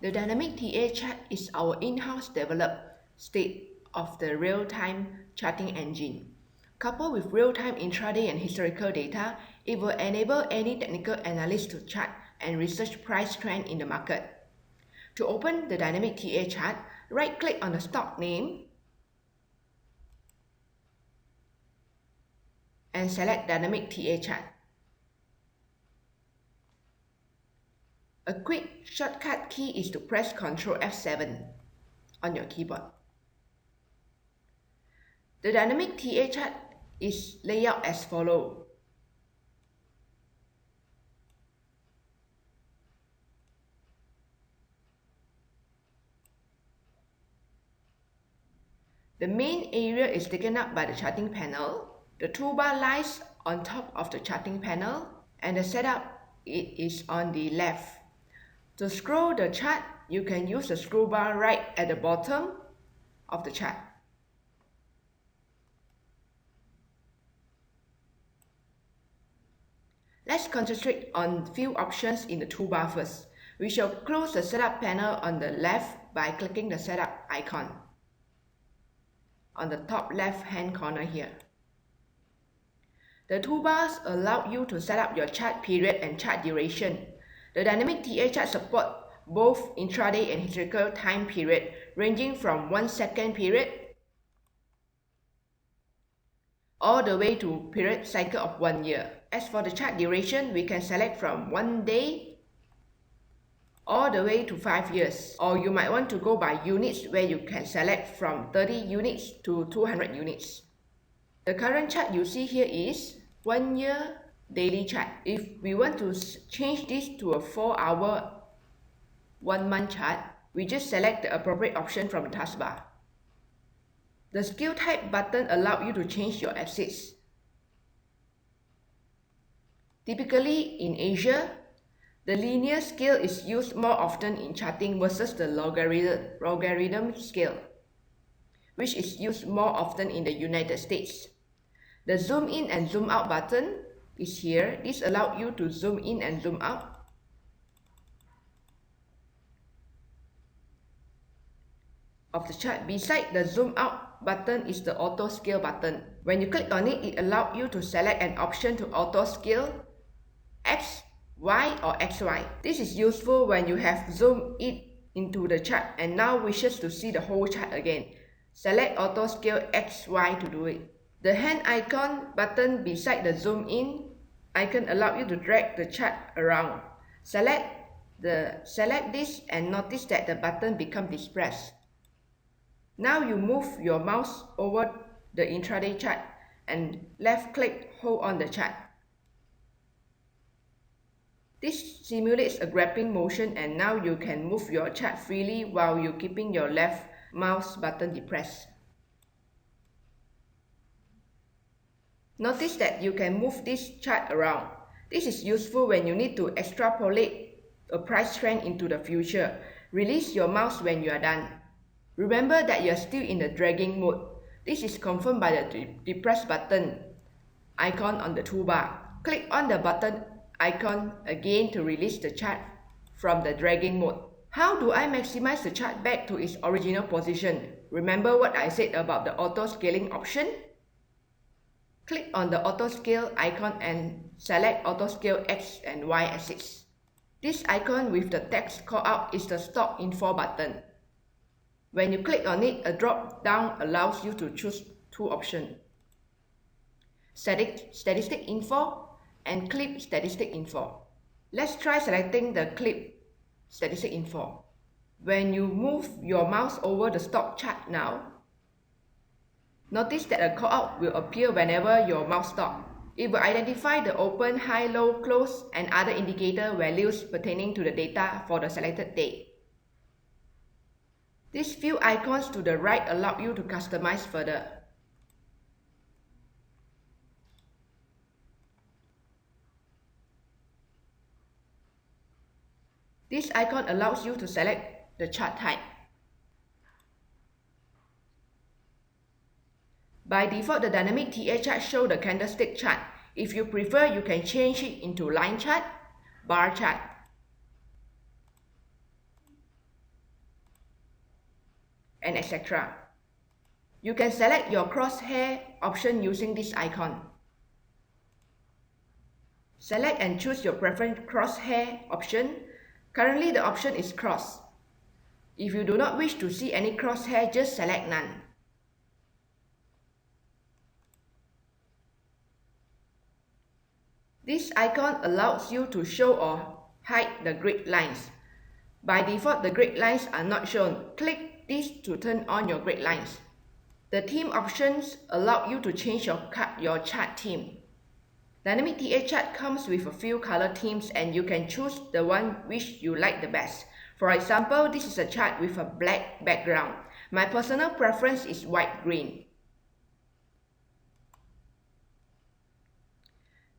The dynamic TA chart is our in-house developed state-of-the real-time charting engine. Coupled with real-time intraday and historical data, it will enable any technical analyst to chart and research price trend in the market. To open the dynamic TA chart, right-click on the stock name and select Dynamic TA chart. A quick shortcut key is to press Ctrl F7 on your keyboard. The dynamic TA chart is laid out as follows. The main area is taken up by the charting panel. The toolbar lies on top of the charting panel, and the setup is on the left. To scroll the chart, you can use the scroll bar right at the bottom of the chart. Let's concentrate on few options in the toolbar first. We shall close the setup panel on the left by clicking the setup icon on the top left hand corner here. The toolbars allow you to set up your chart period and chart duration. The dynamic TA chart supports both intraday and historical time period ranging from 1 second period all the way to period cycle of 1 year. As for the chart duration, we can select from 1 day all the way to 5 years, or you might want to go by units where you can select from 30 units to 200 units. The current chart you see here is 1 year daily chart. If we want to change this to a 4-hour 1 month chart, we just select the appropriate option from the taskbar. The scale type button allows you to change your axis. Typically in Asia, the linear scale is used more often in charting versus the logarithm scale, which is used more often in the United States. The zoom in and zoom out button is here. This allows you to zoom in and zoom out. Of the chart. Beside the zoom out button is the auto scale button. When you click on it, it allows you to select an option to auto scale X, Y or XY. This is useful when you have zoomed it into the chart and now wishes to see the whole chart again. Select auto scale XY to do it. The hand icon button beside the zoom in icon allows you to drag the chart around. Select this and notice that the button becomes depressed. Now you move your mouse over the intraday chart and left click hold on the chart. This simulates a grabbing motion and now you can move your chart freely while you're keeping your left mouse button depressed. Notice that you can move this chart around. This is useful when you need to extrapolate a price trend into the future. Release your mouse when you are done. Remember that you are still in the dragging mode. This is confirmed by the depress button icon on the toolbar. Click on the button icon again to release the chart from the dragging mode. How do I maximize the chart back to its original position? Remember what I said about the auto scaling option? Click on the auto scale icon and select auto scale X and Y axis. This icon with the text call out is the stock info button. When you click on it, a drop down allows you to choose two options: statistic info and clip statistic info. Let's try selecting the clip statistic info. When you move your mouse over the stock chart now, notice that a callout will appear whenever your mouse stops. It will identify the open, high, low, close, and other indicator values pertaining to the data for the selected date. These few icons to the right allow you to customize further. This icon allows you to select the chart type. By default, the dynamic TA chart shows the candlestick chart. If you prefer, you can change it into line chart, bar chart. and etc. You can select your crosshair option using this icon. Select and choose your preferred crosshair option. Currently the option is cross. If you do not wish to see any crosshair, just select none. This icon allows you to show or hide the grid lines. By default, the grid lines are not shown. Click this to turn on your grid lines. The theme options allow you to change your chart theme. Dynamic TA chart comes with a few color themes and you can choose the one which you like the best. For example, this is a chart with a black background. My personal preference is white-green.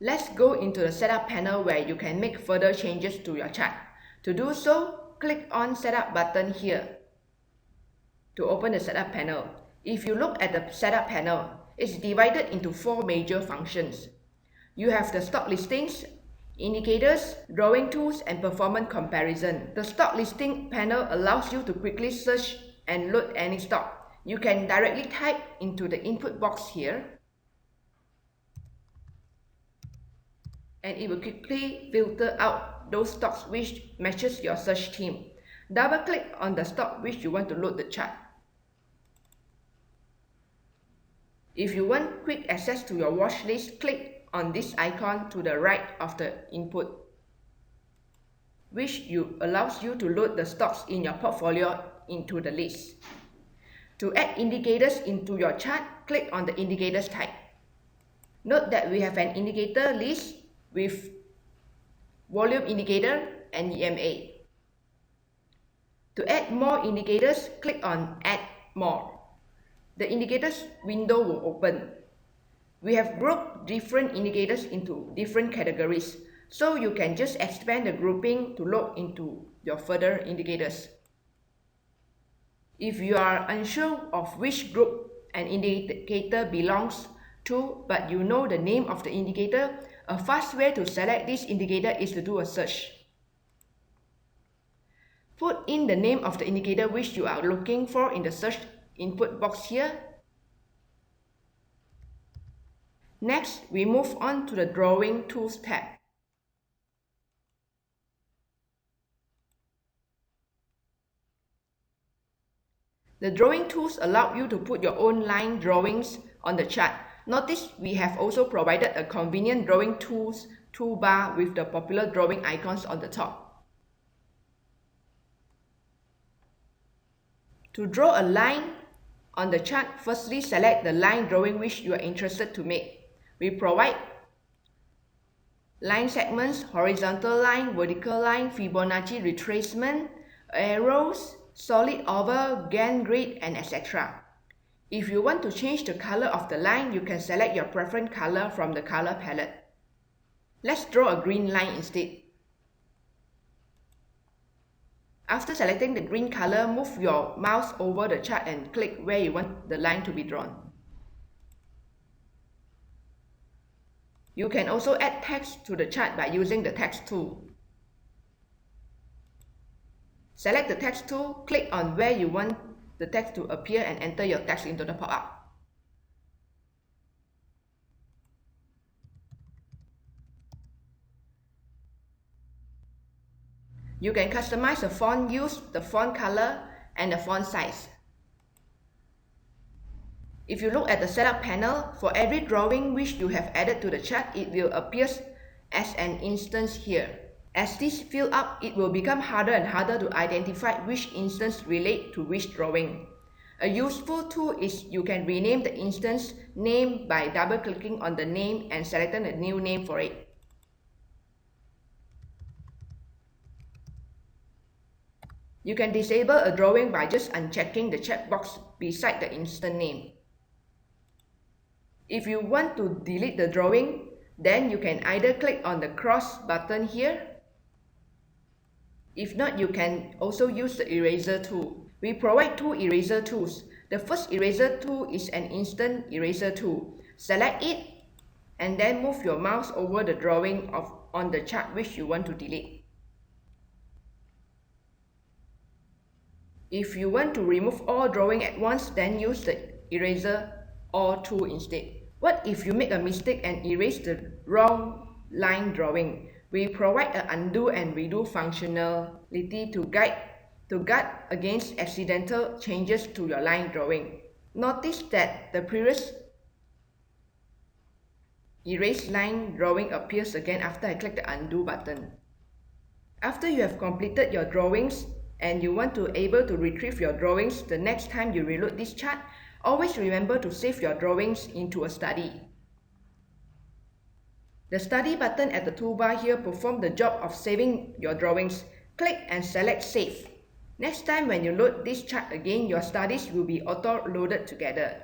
Let's go into the setup panel where you can make further changes to your chart. To do so, click on Setup button here to open the setup panel. If you look at the setup panel, it's divided into 4 major functions. You have the stock listings, indicators, drawing tools, and performance comparison. The stock listing panel allows you to quickly search and load any stock. You can directly type into the input box here, and it will quickly filter out those stocks which matches your search theme. Double click on the stock which you want to load the chart. If you want quick access to your watch list, click on this icon to the right of the input, which allows you to load the stocks in your portfolio into the list. To add indicators into your chart, click on the indicators type. Note that we have an indicator list with volume indicator and EMA. To add more indicators, click on Add More. The indicators window will open. We have grouped different indicators into different categories, so you can just expand the grouping to load into your further indicators. If you are unsure of which group an indicator belongs to, but you know the name of the indicator, a fast way to select this indicator is to do a search. Put in the name of the indicator which you are looking for in the search input box here. Next, we move on to the Drawing Tools tab. The drawing tools allow you to put your own line drawings on the chart. Notice we have also provided a convenient drawing tools toolbar with the popular drawing icons on the top. To draw a line on the chart, firstly select the line drawing which you are interested to make. We provide line segments, horizontal line, vertical line, Fibonacci retracement, arrows, solid oval, Gantt grid, and etc. If you want to change the color of the line, you can select your preferred color from the color palette. Let's draw a green line instead. After selecting the green color, move your mouse over the chart and click where you want the line to be drawn. You can also add text to the chart by using the text tool. Select the text tool, click on where you want the text to appear and enter your text into the pop-up. You can customize the font, use the font color and the font size. If you look at the setup panel, for every drawing which you have added to the chart, it will appear as an instance here. As this fills up, it will become harder and harder to identify which instance relate to which drawing. A useful tool is you can rename the instance name by double-clicking on the name and selecting a new name for it. You can disable a drawing by just unchecking the checkbox beside the instance name. If you want to delete the drawing, then you can either click on the cross button here. If not, you can also use the eraser tool. We provide 2 eraser tools. The first eraser tool is an instant eraser tool. Select it and then move your mouse over the drawing on the chart which you want to delete. If you want to remove all drawing at once, then use the eraser all tool instead. What if you make a mistake and erase the wrong line drawing? We provide an undo and redo functionality to guard against accidental changes to your line drawing. Notice that the previous erased line drawing appears again after I click the undo button. After you have completed your drawings and you want to able to retrieve your drawings the next time you reload this chart, always remember to save your drawings into a study. The study button at the toolbar here performs the job of saving your drawings. Click and select save. Next time when you load this chart again, your studies will be auto-loaded together.